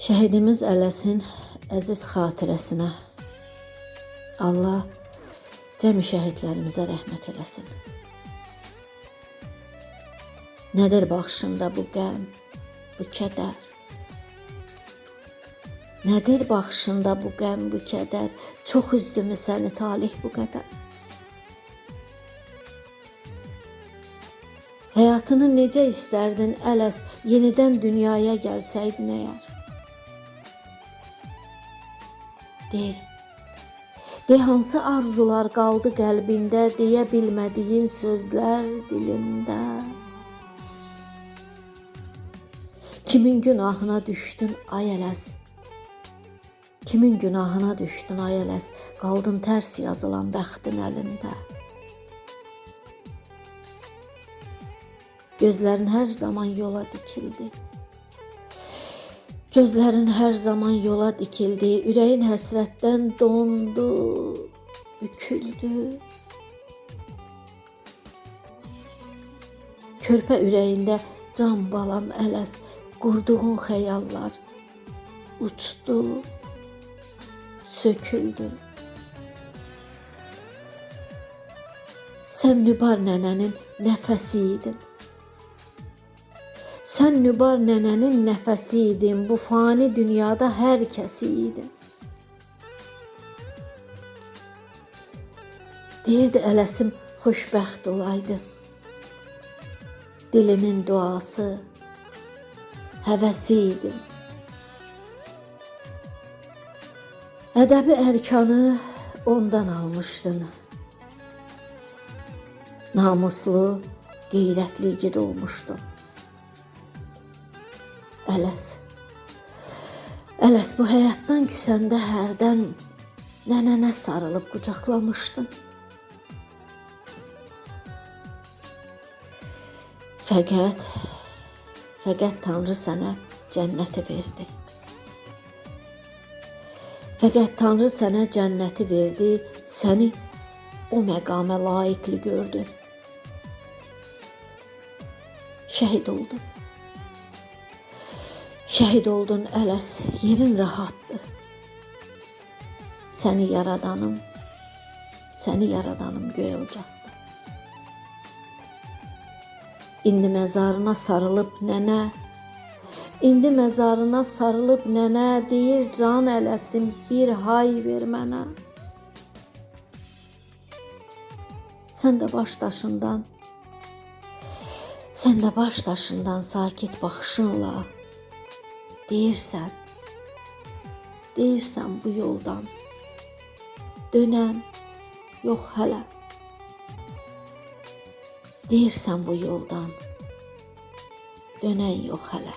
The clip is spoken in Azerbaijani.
Şəhidimiz Ələsin əziz xatirəsinə Allah cəmi şəhidlərimizə rəhmət eləsin. Nədir baxışında bu qəm, bu kədər? Nədir baxışında bu qəm, bu kədər? Çox üzdümü səni talih bu qədər? Həyatını necə istərdin Ələs, yenidən dünyaya gəlsəydin əgər? De hansı arzular qaldı qəlbində, deyə bilmədiyin sözlər dilində. Kimin günahına düşdün ay Ələs? Kimin günahına düşdün ay Ələs? Qaldın tərs yazılan bəxtin əlində. Gözlərin hər zaman yola dikildi. Gözlərin hər zaman yola dikildi. Ürəyin həsrətdən dondu, büküldü. Körpə ürəyində can balam Ələs, qurduğun xəyallar uçdu, söküldü. Sən Nübar nənənin nəfəsi idin. Sən Nübar nənənin nəfəsi idin, bu fani dünyada hər kəsi idin. Deyirdi Ələsim xoşbəxt olaydı. Dilinin duası, həvəsi idin. Ədəbi ərkanı ondan almışdın. Namuslu, qeyrətli igid olmuşdun. Ələs, bu həyatdan küsəndə hərdən nənənə sarılıb qucaqlamışdın. Fəqət Tanrı sənə cənnəti verdi. Fəqət Tanrı sənə cənnəti verdi, səni o məqamə layiqli gördü. Şəhid oldun. Şəhid oldun Ələs, yerin rahatdır. Səni yaradanım göyə ucatdı. İndi məzarına sarılıb nənə, deyir can Ələsim bir hay ver mənə. Sən də baş daşından sakit baxışınla deyirsən bu yoldan dönəm yox hələ. Deyirsən bu yoldan dönən yox hələ.